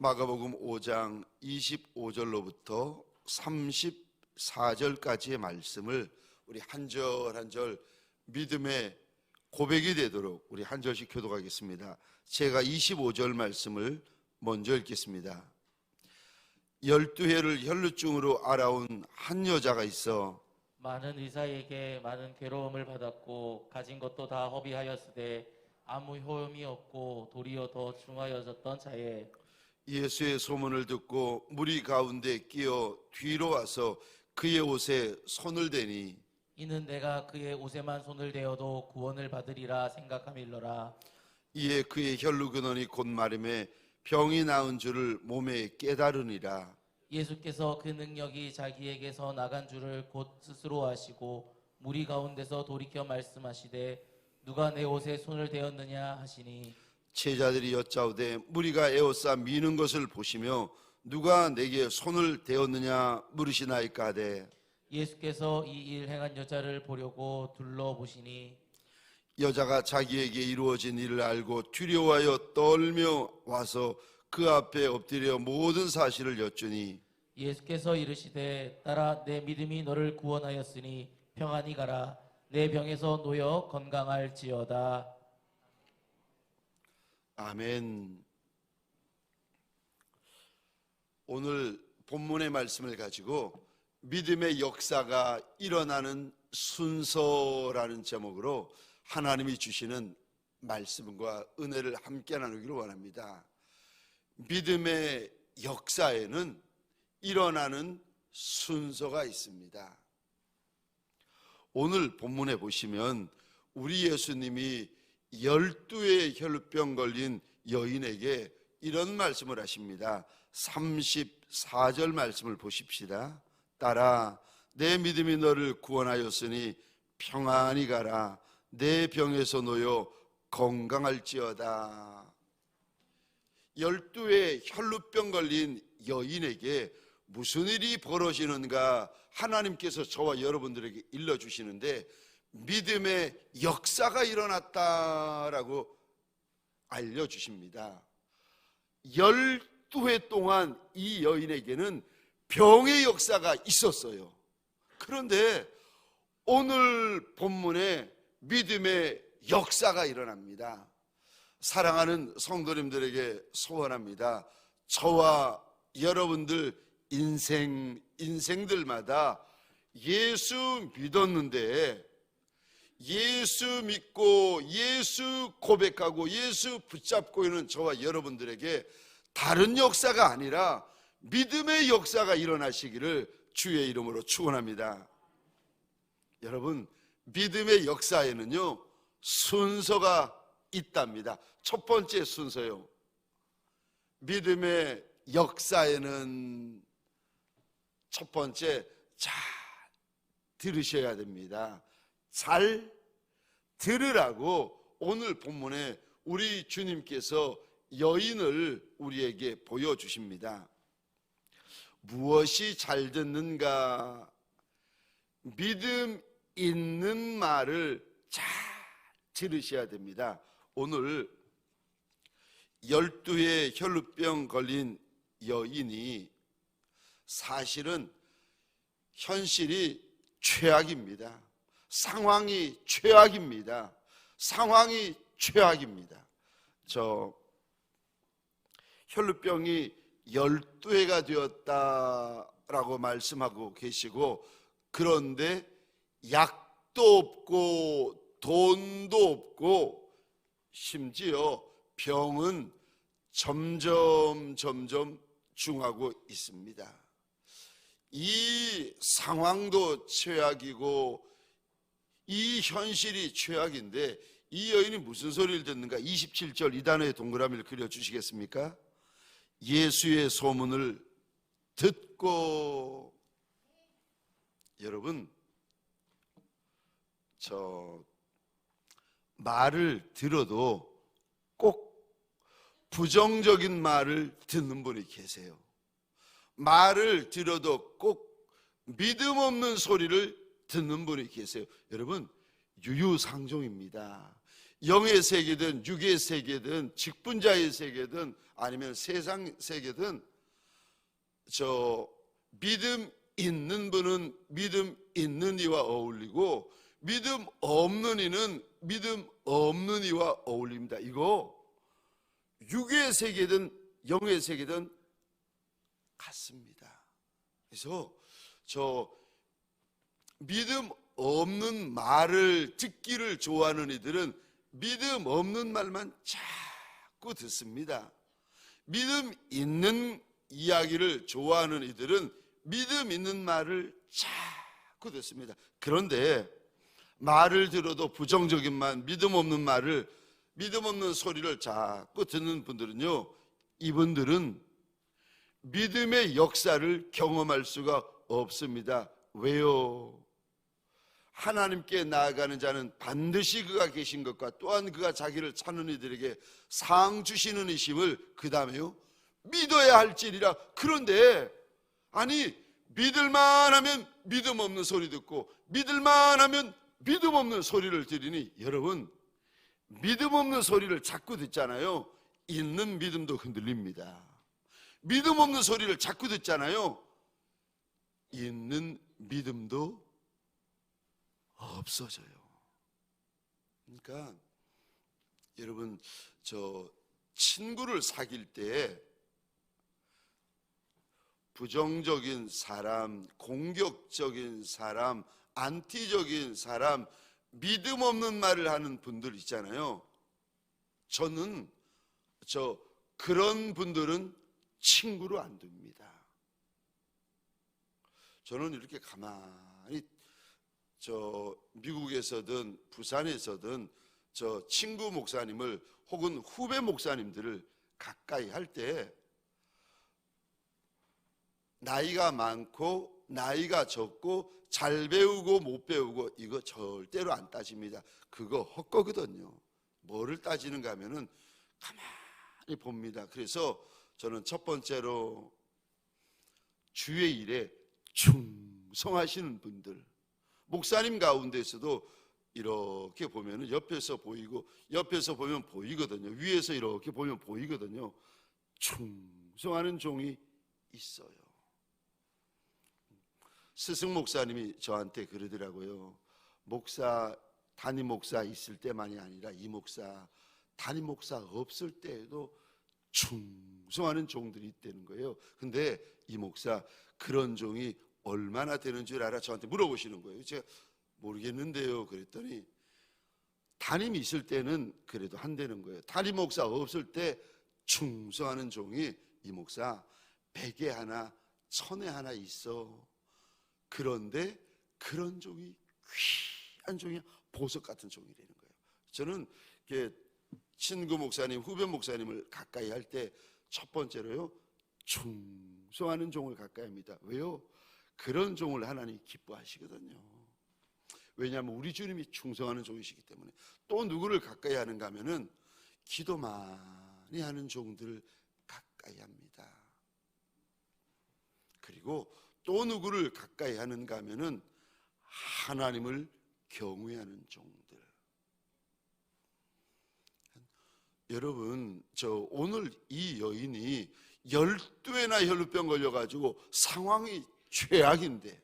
마가복음 5장 25절로부터 34절까지의 말씀을 우리 한 절 한 절 믿음의 고백이 되도록 우리 한 절씩 교독하겠습니다. 제가 25절 말씀을 먼저 읽겠습니다. 12해를 혈루증으로 앓아온 한 여자가 있어 많은 의사에게 많은 괴로움을 받았고 가진 것도 다 허비하였으되 아무 효험이 없고 도리어 더 중하여졌던 자에 예수의 소문을 듣고 무리 가운데 끼어 뒤로 와서 그의 옷에 손을 대니 이는 내가 그의 옷에만 손을 대어도 구원을 받으리라 생각함일러라. 이에 그의 혈루 근원이 곧 마름에 병이 나은 줄을 몸에 깨달으니라. 예수께서 그 능력이 자기에게서 나간 줄을 곧 스스로 아시고 무리 가운데서 돌이켜 말씀하시되 누가 내 옷에 손을 대었느냐 하시니 제자들이 여짜오되 무리가 에워싸 미는 것을 보시며 누가 내게 손을 대었느냐 물으시나이까 하되 예수께서 이 일 행한 여자를 보려고 둘러보시니 여자가 자기에게 이루어진 일을 알고 두려워하여 떨며 와서 그 앞에 엎드려 모든 사실을 여쭈니 예수께서 이르시되 딸아 내 믿음이 너를 구원하였으니 평안히 가라 내 병에서 놓여 건강할지어다. 아멘. 오늘 본문의 말씀을 가지고 믿음의 역사가 일어나는 순서라는 제목으로 하나님이 주시는 말씀과 은혜를 함께 나누기를 원합니다. 믿음의 역사에는 일어나는 순서가 있습니다. 오늘 본문에 보시면 우리 예수님이 12의 혈루병 걸린 여인에게 이런 말씀을 하십니다. 34절 말씀을 보십시다. 딸아 내 믿음이 너를 구원하였으니 평안히 가라 내 병에서 놓여 건강할지어다. 12의 혈루병 걸린 여인에게 무슨 일이 벌어지는가 하나님께서 저와 여러분들에게 일러주시는데 믿음의 역사가 일어났다라고 알려주십니다. 12해 동안 이 여인에게는 병의 역사가 있었어요. 그런데 오늘 본문에 믿음의 역사가 일어납니다. 사랑하는 성도님들에게 소원합니다. 저와 여러분들 인생들마다 예수 믿었는데 예수 믿고 예수 고백하고 예수 붙잡고 있는 저와 여러분들에게 다른 역사가 아니라 믿음의 역사가 일어나시기를 주의 이름으로 축원합니다. 여러분, 믿음의 역사에는요 순서가 있답니다. 첫 번째 순서요. 믿음의 역사에는 첫 번째 잘 들으셔야 됩니다. 잘 들으라고 오늘 본문에 우리 주님께서 여인을 우리에게 보여주십니다. 무엇이 잘 듣는가? 믿음 있는 말을 잘 들으셔야 됩니다. 오늘 12의 혈루병 걸린 여인이 사실은 현실이 최악입니다. 상황이 최악입니다. 상황이 최악입니다. 혈루병이 12해가 되었다라고 말씀하고 계시고 그런데 약도 없고 돈도 없고 심지어 병은 점점 중하고 있습니다. 이 상황도 최악이고 이 현실이 최악인데 이 여인이 무슨 소리를 듣는가? 27절 이 단어의 동그라미를 그려주시겠습니까? 예수의 소문을 듣고. 여러분, 말을 들어도 꼭 부정적인 말을 듣는 분이 계세요. 말을 들어도 꼭 믿음 없는 소리를 듣는 분이 계세요. 여러분, 유유상종입니다. 영의 세계든 육의 세계든 직분자의 세계든 아니면 세상 세계든 믿음 있는 분은 믿음 있는 이와 어울리고 믿음 없는 이는 믿음 없는 이와 어울립니다. 이거 육의 세계든 영의 세계든 같습니다. 그래서 믿음 없는 말을 듣기를 좋아하는 이들은 믿음 없는 말만 자꾸 듣습니다. 믿음 있는 이야기를 좋아하는 이들은 믿음 있는 말을 자꾸 듣습니다. 그런데 말을 들어도 부정적인 말, 믿음 없는 말을, 믿음 없는 소리를 자꾸 듣는 분들은요, 이분들은 믿음의 역사를 경험할 수가 없습니다. 왜요? 하나님께 나아가는 자는 반드시 그가 계신 것과 또한 그가 자기를 찾는 이들에게 상 주시는 이심을 그 다음에요 믿어야 할지니라. 그런데 아니 믿을만 하면 믿음 없는 소리 듣고 믿을만 하면 믿음 없는 소리를 들으니 여러분 믿음 없는 소리를 자꾸 듣잖아요. 있는 믿음도 흔들립니다. 믿음 없는 소리를 자꾸 듣잖아요. 있는 믿음도 없어져요. 그러니까 여러분 친구를 사귈 때 부정적인 사람, 공격적인 사람, 안티적인 사람, 믿음 없는 말을 하는 분들 있잖아요. 저는 그런 분들은 친구로 안 둡니다. 저는 이렇게 가만히 미국에서든 부산에서든 친구 목사님을 혹은 후배 목사님들을 가까이 할 때 나이가 많고 나이가 적고 잘 배우고 못 배우고 이거 절대로 안 따집니다. 그거 헛거거든요. 뭐를 따지는가 하면은 가만히 봅니다. 그래서 저는 첫 번째로 주의 일에 충성하시는 분들, 목사님 가운데서도 이렇게 보면 옆에서 보이고 옆에서 보면 보이거든요. 위에서 이렇게 보면 보이거든요. 충성하는 종이 있어요. 스승 목사님이 저한테 그러더라고요. 목사, 담임 목사 있을 때만이 아니라 이 목사, 담임 목사 없을 때에도 충성하는 종들이 있다는 거예요. 근데 이 목사 그런 종이 얼마나 되는 줄 알아? 저한테 물어보시는 거예요. 제가 모르겠는데요. 그랬더니 담임이 있을 때는 그래도 한다는 거예요. 담임 목사 없을 때 충성하는 종이 이 목사 100에 하나 1000에 하나 있어. 그런데 그런 종이 귀한 종이 보석 같은 종이라는 거예요. 저는 친구 목사님, 후배 목사님을 가까이 할 때 첫 번째로요 충성하는 종을 가까이 합니다. 왜요? 그런 종을 하나님이 기뻐하시거든요. 왜냐하면 우리 주님이 충성하는 종이시기 때문에. 또 누구를 가까이 하는가 하면은 기도 많이 하는 종들을 가까이 합니다. 그리고 또 누구를 가까이 하는가 하면은 하나님을 경외하는 종들. 여러분, 오늘 이 여인이 12회나 혈루병 걸려가지고 상황이 최악인데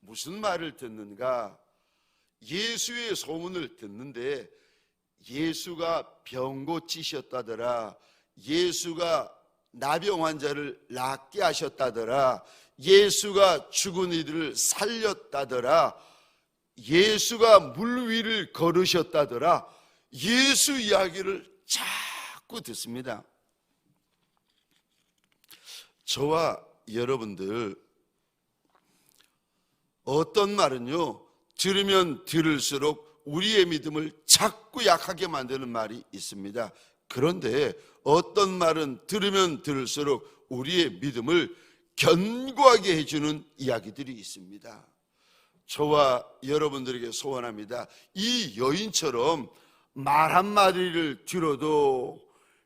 무슨 말을 듣는가? 예수의 소문을 듣는데 예수가 병 고치셨다더라, 예수가 나병 환자를 낫게 하셨다더라, 예수가 죽은 이들을 살렸다더라, 예수가 물 위를 걸으셨다더라, 예수 이야기를 자꾸 듣습니다. 저와 여러분들 어떤 말은요 들으면 들을수록 우리의 믿음을 자꾸 약하게 만드는 말이 있습니다. 그런데 어떤 말은 들으면 들을수록 우리의 믿음을 견고하게 해주는 이야기들이 있습니다. 저와 여러분들에게 소원합니다. 이 여인처럼 말 한마디를 들어도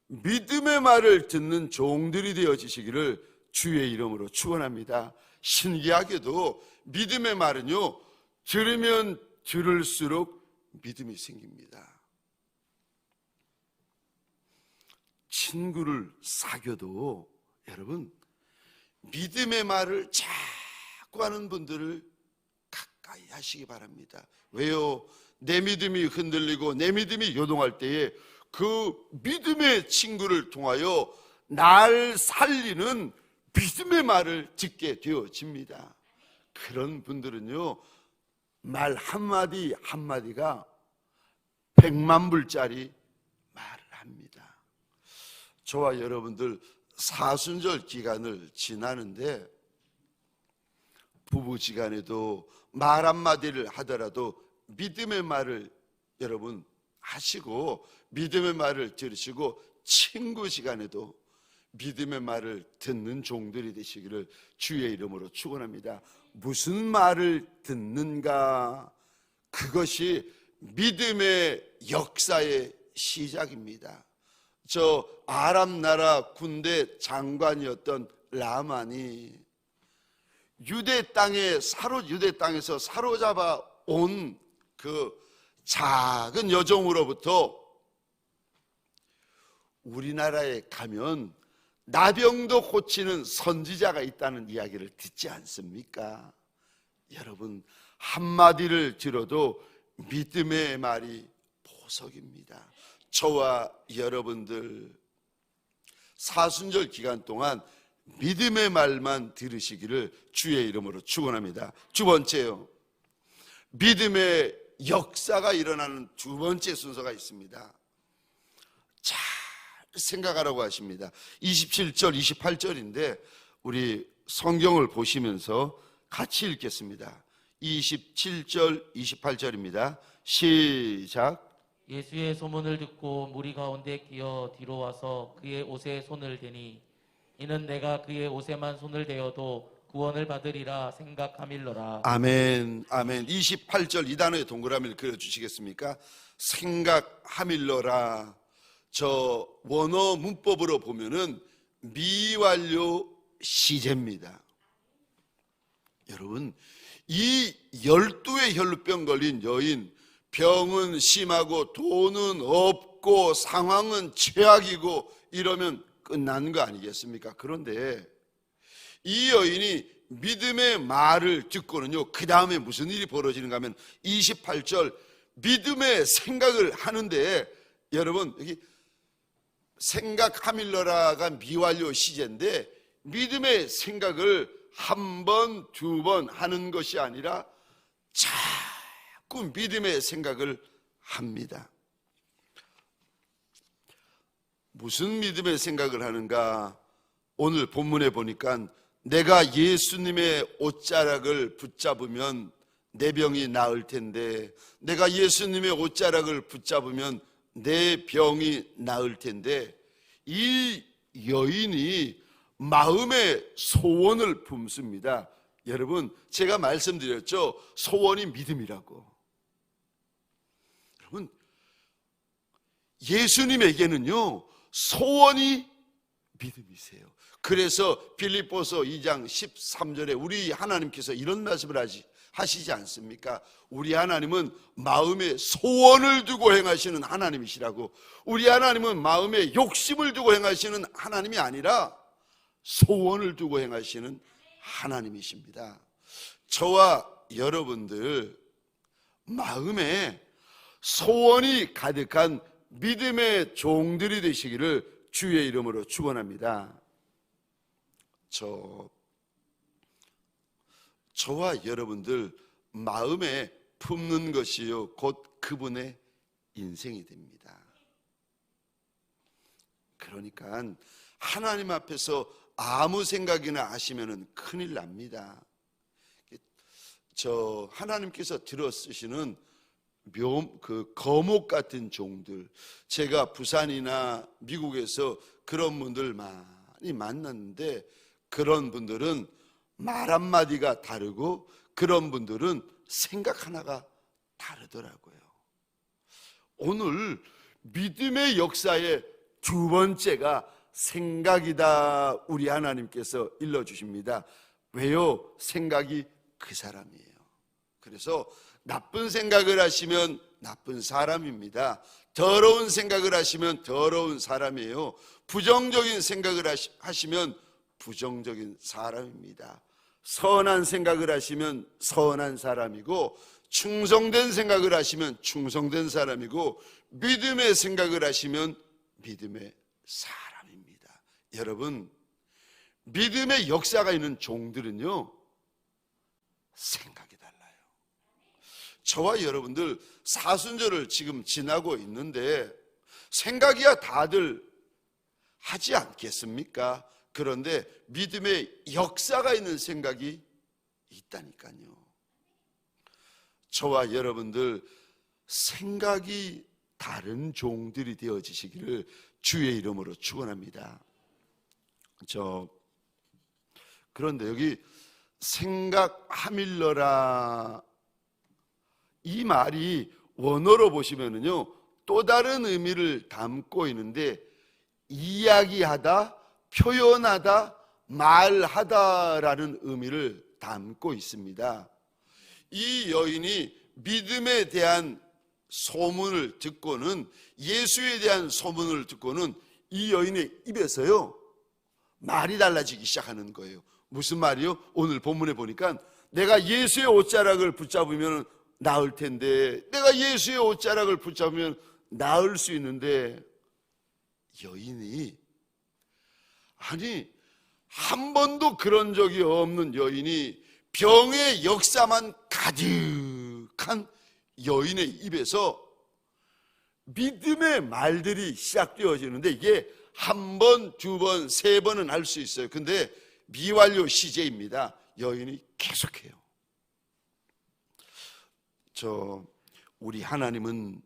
믿음의 말을 듣는 종들이 되어지시기를 주의 이름으로 축원합니다. 신기하게도 믿음의 말은요 들으면 들을수록 믿음이 생깁니다. 친구를 사귀어도 여러분 믿음의 말을 자꾸 하는 분들을 가까이 하시기 바랍니다. 왜요? 내 믿음이 흔들리고 내 믿음이 요동할 때에 그 믿음의 친구를 통하여 날 살리는 믿음의 말을 듣게 되어집니다. 그런 분들은요, 말 한마디 한마디가 100만 불짜리 말을 합니다. 저와 여러분들 사순절 기간을 지나는데 부부지간에도 말 한마디를 하더라도 믿음의 말을 여러분 하시고 믿음의 말을 들으시고 친구 시간에도 믿음의 말을 듣는 종들이 되시기를 주의 이름으로 축원합니다. 무슨 말을 듣는가? 그것이 믿음의 역사의 시작입니다. 저 아람 나라 군대 장관이었던 라만이 유대 땅에서 사로잡아 온 그 작은 여종으로부터 우리나라에 가면 나병도 고치는 선지자가 있다는 이야기를 듣지 않습니까? 여러분, 한마디를 들어도 믿음의 말이 보석입니다. 저와 여러분들 사순절 기간 동안 믿음의 말만 들으시기를 주의 이름으로 축원합니다. 두 번째요, 믿음의 역사가 일어나는 두 번째 순서가 있습니다. 잘 생각하라고 하십니다. 27절, 28절인데 우리 성경을 보시면서 같이 읽겠습니다. 27절, 28절입니다. 시작. 예수의 소문을 듣고 무리 가운데 끼어 뒤로 와서 그의 옷에 손을 대니 이는 내가 그의 옷에만 손을 대어도 구원을 받으리라 생각함일러라. 아멘, 아멘. 28절 이 단어의 동그라미를 그려주시겠습니까? 생각함일러라. 저 원어 문법으로 보면은 미완료 시제입니다. 여러분, 이 12의 혈루병 걸린 여인, 병은 심하고 돈은 없고 상황은 최악이고 이러면 끝나는 거 아니겠습니까? 그런데 이 여인이 믿음의 말을 듣고는요, 그 다음에 무슨 일이 벌어지는가 하면 28절 믿음의 생각을 하는데, 여러분 여기 생각함일러라가 미완료 시제인데 믿음의 생각을 한 번, 두 번 하는 것이 아니라 자꾸 믿음의 생각을 합니다. 무슨 믿음의 생각을 하는가? 오늘 본문에 보니까 내가 예수님의 옷자락을 붙잡으면 내 병이 나을 텐데, 내가 예수님의 옷자락을 붙잡으면 내 병이 나을 텐데, 이 여인이 마음의 소원을 품습니다. 여러분, 제가 말씀드렸죠, 소원이 믿음이라고. 여러분, 예수님에게는요 소원이 믿음이세요. 그래서 빌립보서 2장 13절에 우리 하나님께서 이런 말씀을 하시지 않습니까? 우리 하나님은 마음에 소원을 두고 행하시는 하나님이시라고. 우리 하나님은 마음에 욕심을 두고 행하시는 하나님이 아니라 소원을 두고 행하시는 하나님이십니다. 저와 여러분들 마음에 소원이 가득한 믿음의 종들이 되시기를 주의 이름으로 축원합니다. 저와 여러분들 마음에 품는 것이요 곧 그분의 인생이 됩니다. 그러니까 하나님 앞에서 아무 생각이나 하시면은 큰일 납니다. 저 하나님께서 들어 쓰시는 거목 같은 종들, 제가 부산이나 미국에서 그런 분들 많이 만났는데, 그런 분들은 말 한마디가 다르고 그런 분들은 생각 하나가 다르더라고요. 오늘 믿음의 역사의 두 번째가 생각이다. 우리 하나님께서 일러주십니다. 왜요? 생각이 그 사람이에요. 그래서 나쁜 생각을 하시면 나쁜 사람입니다. 더러운 생각을 하시면 더러운 사람이에요. 부정적인 생각을 하시면 부정적인 사람입니다. 선한 생각을 하시면 선한 사람이고, 충성된 생각을 하시면 충성된 사람이고, 믿음의 생각을 하시면 믿음의 사람입니다. 여러분, 믿음의 역사가 있는 종들은요, 생각이 달라요. 저와 여러분들 사순절을 지금 지나고 있는데 생각이야 다들 하지 않겠습니까? 그런데 믿음의 역사가 있는 생각이 있다니까요. 저와 여러분들 생각이 다른 종들이 되어지시기를 주의 이름으로 축원합니다. 그런데 여기 생각하밀러라, 이 말이 원어로 보시면은요, 또 다른 의미를 담고 있는데, 이야기하다, 표현하다, 말하다라는 의미를 담고 있습니다. 이 여인이 믿음에 대한 소문을 듣고는, 예수에 대한 소문을 듣고는 이 여인의 입에서요, 말이 달라지기 시작하는 거예요. 무슨 말이요? 오늘 본문에 보니까 내가 예수의 옷자락을 붙잡으면 나을 텐데, 내가 예수의 옷자락을 붙잡으면 나을 수 있는데, 여인이, 아니 한 번도 그런 적이 없는 여인이, 병의 역사만 가득한 여인의 입에서 믿음의 말들이 시작되어지는데, 이게 한 번, 두 번, 세 번은 할 수 있어요. 근데 미완료 시제입니다. 여인이 계속해요. 우리 하나님은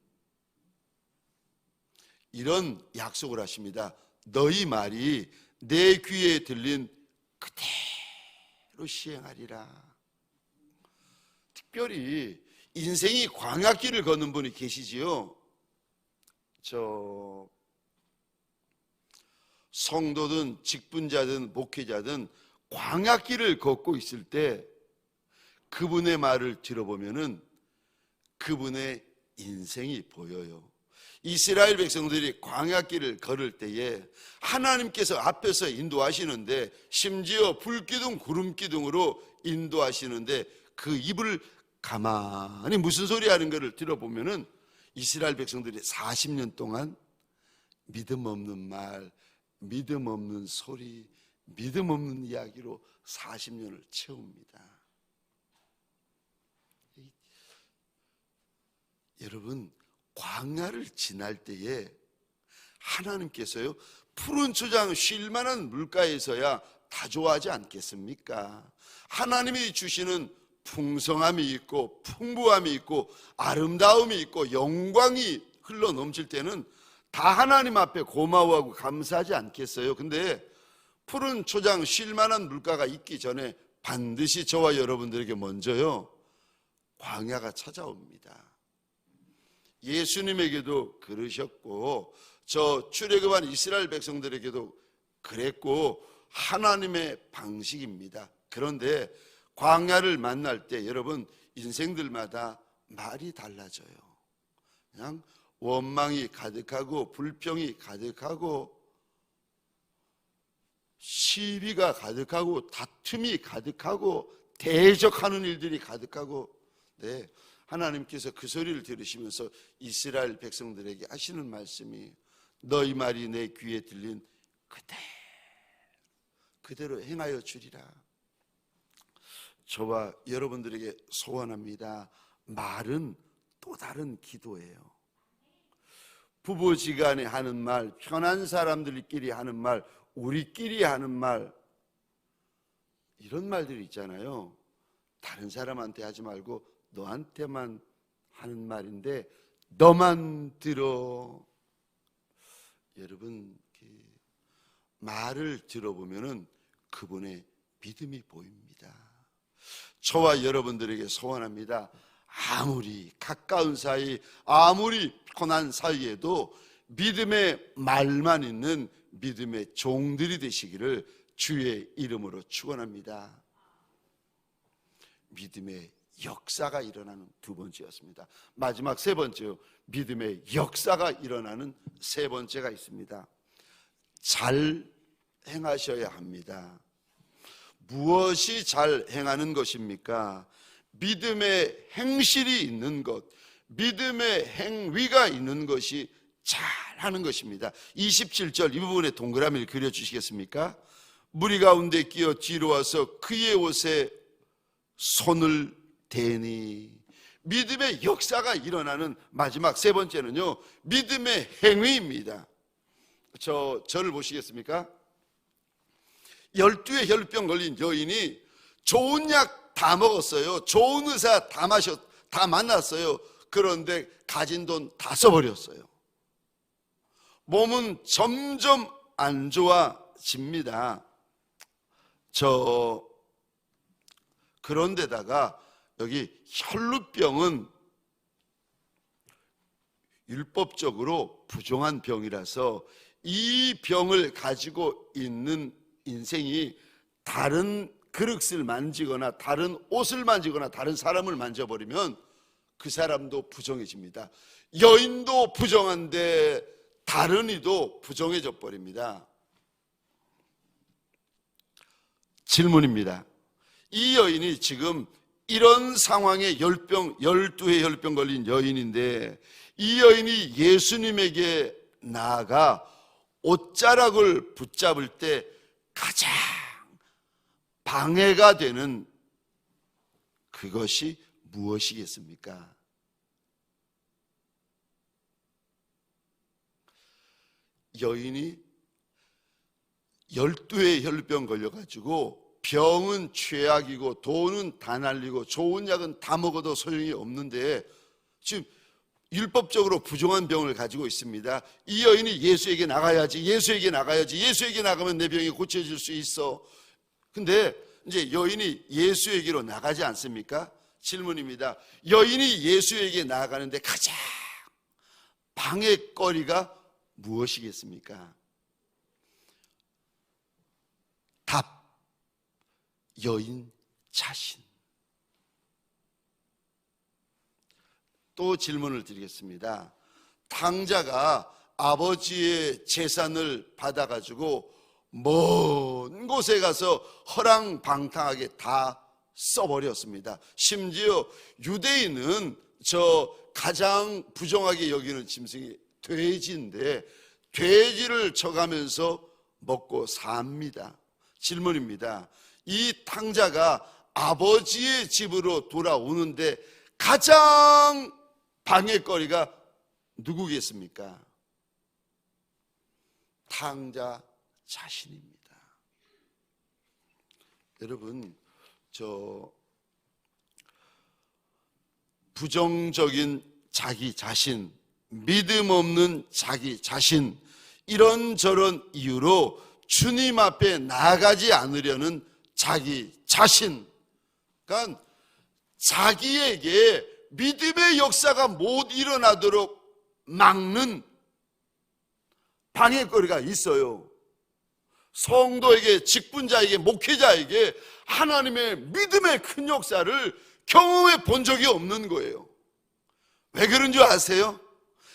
이런 약속을 하십니다. 너희 말이 내 귀에 들린 그대로 시행하리라. 특별히 인생이 광야길을 걷는 분이 계시지요. 성도든 직분자든 목회자든 광야길을 걷고 있을 때 그분의 말을 들어보면은 그분의 인생이 보여요. 이스라엘 백성들이 광야길을 걸을 때에 하나님께서 앞에서 인도하시는데, 심지어 불기둥 구름기둥으로 인도하시는데, 그 입을 가만히 무슨 소리 하는 것을 들어보면은 이스라엘 백성들이 40년 동안 믿음 없는 말, 믿음 없는 소리, 믿음 없는 이야기로 40년을 채웁니다. 여러분, 광야를 지날 때에 하나님께서요, 푸른 초장 쉴 만한 물가에서야 다 좋아하지 않겠습니까? 하나님이 주시는 풍성함이 있고 풍부함이 있고 아름다움이 있고 영광이 흘러 넘칠 때는 다 하나님 앞에 고마워하고 감사하지 않겠어요? 근데 푸른 초장 쉴 만한 물가가 있기 전에 반드시 저와 여러분들에게 먼저요, 광야가 찾아옵니다. 예수님에게도 그러셨고, 저 출애굽한 이스라엘 백성들에게도 그랬고, 하나님의 방식입니다. 그런데 광야를 만날 때 여러분, 인생들마다 말이 달라져요. 그냥 원망이 가득하고 불평이 가득하고 시비가 가득하고 다툼이 가득하고 대적하는 일들이 가득하고, 네, 하나님께서 그 소리를 들으시면서 이스라엘 백성들에게 하시는 말씀이, 너희 말이 내 귀에 들린 그대로 행하여 주리라. 저와 여러분들에게 소원합니다. 말은 또 다른 기도예요. 부부지간에 하는 말, 편한 사람들끼리 하는 말, 우리끼리 하는 말, 이런 말들이 있잖아요. 다른 사람한테 하지 말고 너한테만 하는 말인데 너만 들어. 여러분, 말을 들어보면은 그분의 믿음이 보입니다. 저와 여러분들에게 소원합니다. 아무리 가까운 사이, 아무리 편한 사이에도 믿음의 말만 있는 믿음의 종들이 되시기를 주의 이름으로 축원합니다. 믿음의 역사가 일어나는 두 번째였습니다. 마지막 세 번째요. 믿음의 역사가 일어나는 세 번째가 있습니다. 잘 행하셔야 합니다. 무엇이 잘 행하는 것입니까? 믿음의 행실이 있는 것, 믿음의 행위가 있는 것이 잘하는 것입니다. 27절 이 부분에 동그라미를 그려주시겠습니까? 무리 가운데 끼어 뒤로 와서 그의 옷에 손을 대니. 믿음의 역사가 일어나는 마지막 세 번째는요, 믿음의 행위입니다. 저를 보시겠습니까? 12의 혈병 걸린 여인이 좋은 약 다 먹었어요. 좋은 의사 다 만났어요. 그런데 가진 돈 다 써버렸어요. 몸은 점점 안 좋아집니다. 그런데다가 여기 혈루병은 율법적으로 부정한 병이라서 이 병을 가지고 있는 인생이 다른 그릇을 만지거나 다른 옷을 만지거나 다른 사람을 만져버리면 그 사람도 부정해집니다. 여인도 부정한데 다른 이도 부정해져 버립니다. 질문입니다. 이 여인이 지금 이런 상황에 12회 혈병 걸린 여인인데, 이 여인이 예수님에게 나아가 옷자락을 붙잡을 때 가장 방해가 되는 그것이 무엇이겠습니까? 여인이 12회 혈병 걸려가지고 병은 최악이고 돈은 다 날리고 좋은 약은 다 먹어도 소용이 없는데 지금 율법적으로 부정한 병을 가지고 있습니다. 이 여인이 예수에게 나가야지, 예수에게 나가야지, 예수에게 나가면 내 병이 고쳐질 수 있어. 근데 이제 여인이 예수에게로 나가지 않습니까? 질문입니다. 여인이 예수에게 나아가는데 가장 방해거리가 무엇이겠습니까? 답, 여인 자신. 또 질문을 드리겠습니다. 탕자가 아버지의 재산을 받아가지고 먼 곳에 가서 허랑방탕하게 다 써버렸습니다. 심지어 유대인은 가장 부정하게 여기는 짐승이 돼지인데 돼지를 쳐가면서 먹고 삽니다. 질문입니다. 이 탕자가 아버지의 집으로 돌아오는데 가장 방해거리가 누구겠습니까? 탕자 자신입니다. 여러분, 부정적인 자기 자신, 믿음 없는 자기 자신, 이런저런 이유로 주님 앞에 나아가지 않으려는 자기 자신, 그러니까 자기에게 믿음의 역사가 못 일어나도록 막는 방해거리가 있어요. 성도에게, 직분자에게, 목회자에게 하나님의 믿음의 큰 역사를 경험해 본 적이 없는 거예요. 왜 그런 줄 아세요?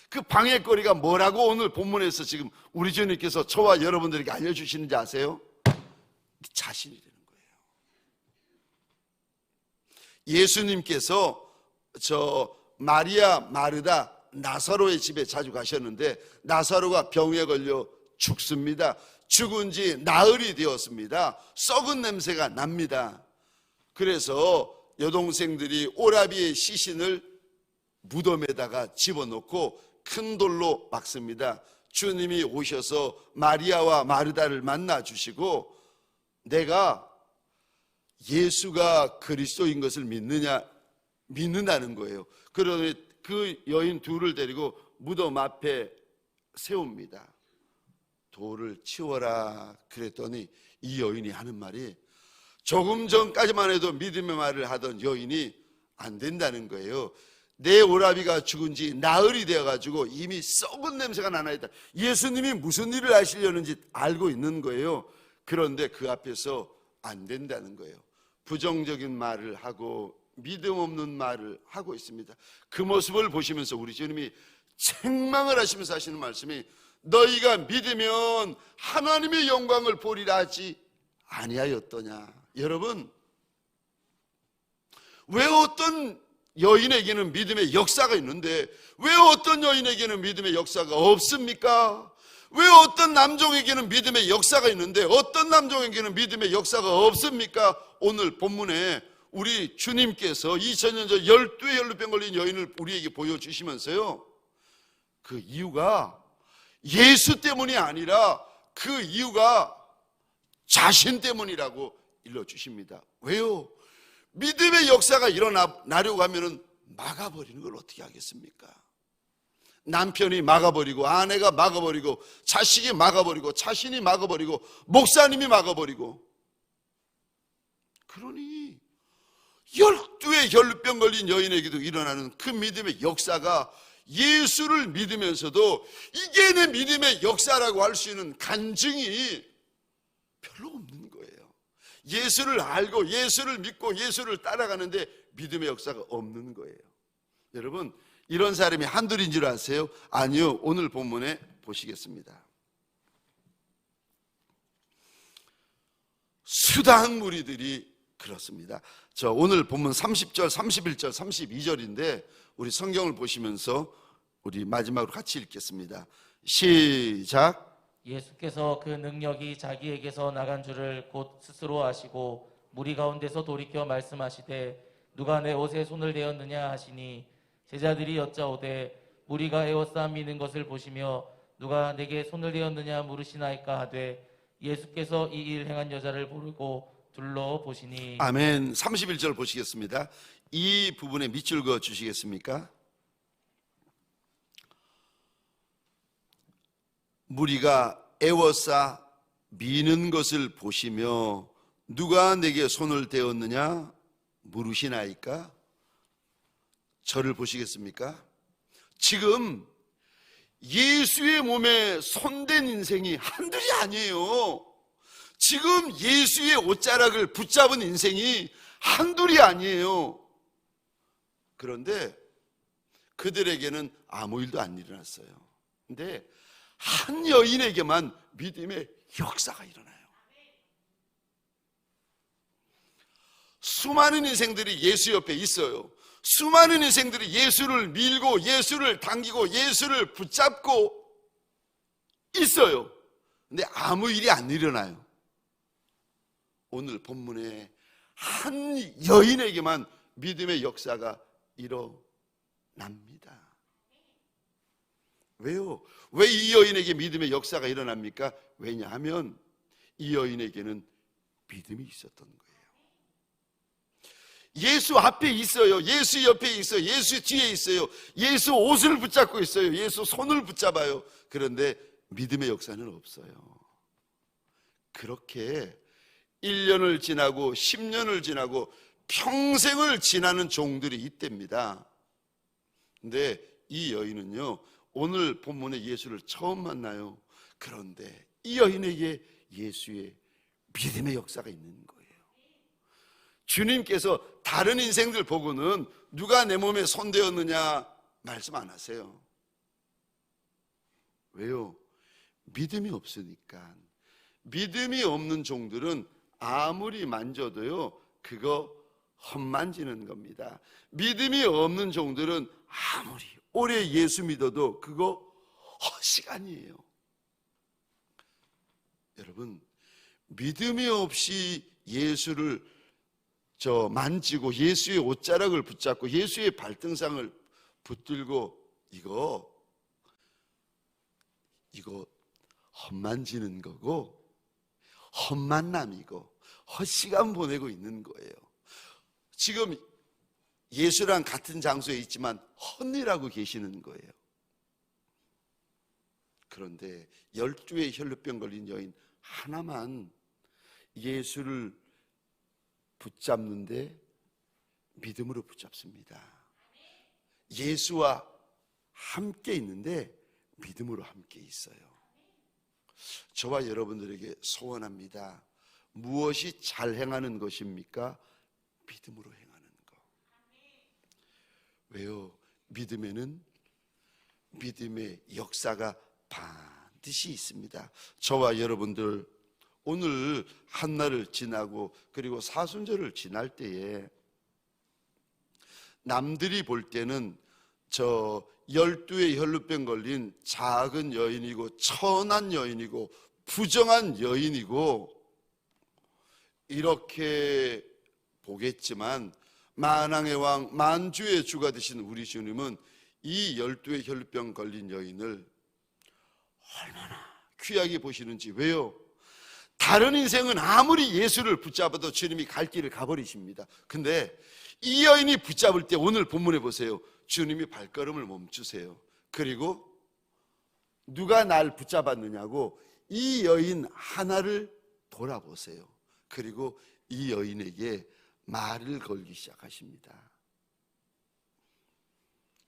그 방해거리가 뭐라고 오늘 본문에서 지금 우리 주님께서 저와 여러분들에게 알려주시는지 아세요? 자신이 되는 거예요. 예수님께서 마리아, 마르다, 나사로의 집에 자주 가셨는데 나사로가 병에 걸려 죽습니다. 죽은 지 나흘이 되었습니다. 썩은 냄새가 납니다. 그래서 여동생들이 오라비의 시신을 무덤에다가 집어넣고 큰 돌로 막습니다. 주님이 오셔서 마리아와 마르다를 만나 주시고 내가 예수가 그리스도인 것을 믿는다는 거예요. 그러니 그 여인 둘을 데리고 무덤 앞에 세웁니다. 돌을 치워라 그랬더니 이 여인이 하는 말이, 조금 전까지만 해도 믿음의 말을 하던 여인이 안 된다는 거예요. 내 오라비가 죽은 지 나흘이 되어가지고 이미 썩은 냄새가 나나이다. 예수님이 무슨 일을 하시려는지 알고 있는 거예요. 그런데 그 앞에서 안 된다는 거예요. 부정적인 말을 하고 믿음 없는 말을 하고 있습니다. 그 모습을 보시면서 우리 주님이 책망을 하시면서 하시는 말씀이 너희가 믿으면 하나님의 영광을 보리라 하지 아니하였더냐. 여러분, 왜 어떤 여인에게는 믿음의 역사가 있는데 왜 어떤 여인에게는 믿음의 역사가 없습니까? 왜 어떤 남종에게는 믿음의 역사가 있는데 어떤 남종에게는 믿음의 역사가 없습니까? 오늘 본문에 우리 주님께서 2000년 전 12의 혈루병 걸린 여인을 우리에게 보여주시면서요, 그 이유가 예수 때문이 아니라 그 이유가 자신 때문이라고 일러주십니다. 왜요? 믿음의 역사가 일어나려고 하면 막아버리는 걸 어떻게 하겠습니까? 남편이 막아버리고 아내가 막아버리고 자식이 막아버리고 자신이 막아버리고 목사님이 막아버리고, 그러니 12의 혈루병 걸린 여인에게도 일어나는 그 믿음의 역사가 예수를 믿으면서도 이게 내 믿음의 역사라고 할 수 있는 간증이 별로 없는 거예요. 예수를 알고 예수를 믿고 예수를 따라가는데 믿음의 역사가 없는 거예요. 여러분, 이런 사람이 한둘인 줄 아세요? 아니요. 오늘 본문에 보시겠습니다. 수다한 무리들이 그렇습니다. 저 오늘 본문 30절, 31절, 32절인데 우리 성경을 보시면서 우리 마지막으로 같이 읽겠습니다. 시작. 예수께서 그 능력이 자기에게서 나간 줄을 곧 스스로 아시고 무리 가운데서 돌이켜 말씀하시되 누가 내 옷에 손을 대었느냐 하시니 제자들이 여짜오되 무리가 에워싸 미는 것을 보시며 누가 내게 손을 대었느냐 물으시나이까 하되 예수께서 이 일 행한 여자를 부르고 둘러보시니. 아멘. 31절 보시겠습니다. 이 부분에 밑줄 그어 주시겠습니까? 무리가 애워싸 미는 것을 보시며 누가 내게 손을 대었느냐 물으시나이까? 저를 보시겠습니까? 지금 예수의 몸에 손댄 인생이 한둘이 아니에요. 지금 예수의 옷자락을 붙잡은 인생이 한둘이 아니에요. 그런데 그들에게는 아무 일도 안 일어났어요. 근데 한 여인에게만 믿음의 역사가 일어나요. 수많은 인생들이 예수 옆에 있어요. 수많은 인생들이 예수를 밀고 예수를 당기고 예수를 붙잡고 있어요. 근데 아무 일이 안 일어나요. 오늘 본문에 한 여인에게만 믿음의 역사가 일어납니다. 왜요? 왜 이 여인에게 믿음의 역사가 일어납니까? 왜냐하면 이 여인에게는 믿음이 있었던 거예요. 예수 앞에 있어요. 예수 옆에 있어요. 예수 뒤에 있어요. 예수 옷을 붙잡고 있어요. 예수 손을 붙잡아요. 그런데 믿음의 역사는 없어요. 그렇게 1년을 지나고 10년을 지나고 평생을 지나는 종들이 있답니다. 근데 이 여인은요, 오늘 본문에 예수를 처음 만나요. 그런데 이 여인에게 예수의 믿음의 역사가 있는 거예요. 주님께서 다른 인생들 보고는 누가 내 몸에 손대었느냐 말씀 안 하세요. 왜요? 믿음이 없으니까. 믿음이 없는 종들은 아무리 만져도요, 그거 헛만지는 겁니다. 믿음이 없는 종들은 아무리 오래 예수 믿어도 그거 헛시간이에요. 여러분, 믿음이 없이 예수를 만지고 예수의 옷자락을 붙잡고 예수의 발등상을 붙들고 이거 헛만지는 거고 헛만남이고 헛시간 보내고 있는 거예요. 지금 예수랑 같은 장소에 있지만 헛일하고 계시는 거예요. 그런데 12의 혈루병 걸린 여인 하나만 예수를 붙잡는데 믿음으로 붙잡습니다. 예수와 함께 있는데 믿음으로 함께 있어요. 저와 여러분들에게 소원합니다. 무엇이 잘 행하는 것입니까? 믿음으로 행하는 것. 왜요? 믿음에는 믿음의 역사가 반드시 있습니다. 저와 여러분들 오늘 한날을 지나고 그리고 사순절을 지날 때에 남들이 볼 때는 저 12의 혈루병 걸린 작은 여인이고 천한 여인이고 부정한 여인이고 이렇게 보겠지만 만왕의 왕 만주의 주가 되신 우리 주님은 이 12의 혈루병 걸린 여인을 얼마나 귀하게 보시는지. 왜요? 다른 인생은 아무리 예수를 붙잡아도 주님이 갈 길을 가버리십니다. 근데 이 여인이 붙잡을 때 오늘 본문에 보세요. 주님이 발걸음을 멈추세요. 그리고 누가 날 붙잡았느냐고 이 여인 하나를 돌아보세요. 그리고 이 여인에게 말을 걸기 시작하십니다.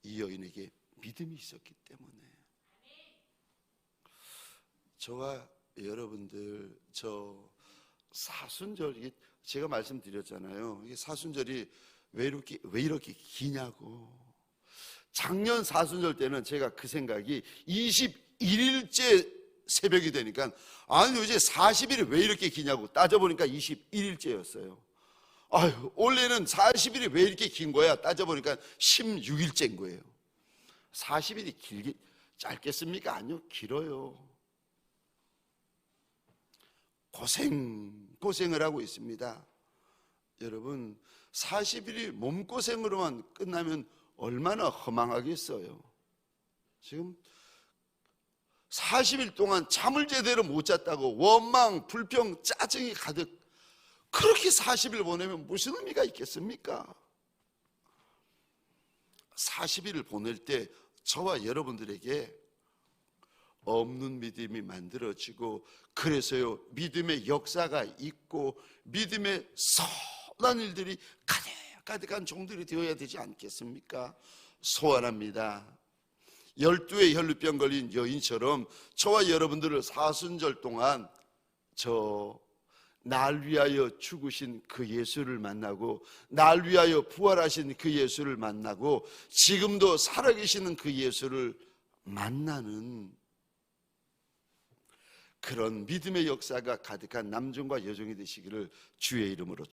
이 여인에게 믿음이 있었기 때문에. 저와 여러분들 저 사순절, 제가 말씀드렸잖아요. 이게 사순절이 왜 이렇게 기냐고. 작년 사순절 때는 제가 그 생각이 21일째 새벽이 되니까 아니 이제 40일이 왜 이렇게 기냐고 따져보니까 21일째였어요. 아유, 원래는 40일이 왜 이렇게 긴 거야? 따져보니까 16일째인 거예요. 40일이 짧겠습니까? 아니요, 길어요. 고생을 하고 있습니다. 여러분, 40일이 몸고생으로만 끝나면 얼마나 허망하겠어요. 지금 40일 동안 잠을 제대로 못 잤다고 원망, 불평, 짜증이 가득, 그렇게 40일 보내면 무슨 의미가 있겠습니까? 40일을 보낼 때 저와 여러분들에게 없는 믿음이 만들어지고, 그래서요 믿음의 역사가 있고 믿음의 선한 일들이 가득한 종들이 되어야 되지 않겠습니까? 소원합니다. 12의 혈루병 걸린 여인처럼 저와 여러분들을 사순절 동안 날 위하여 죽으신 그 예수를 만나고 날 위하여 부활하신 그 예수를 만나고 지금도 살아계시는 그 예수를 만나는 그런 믿음의 역사가 가득한 남종과 여종이 되시기를 주의 이름으로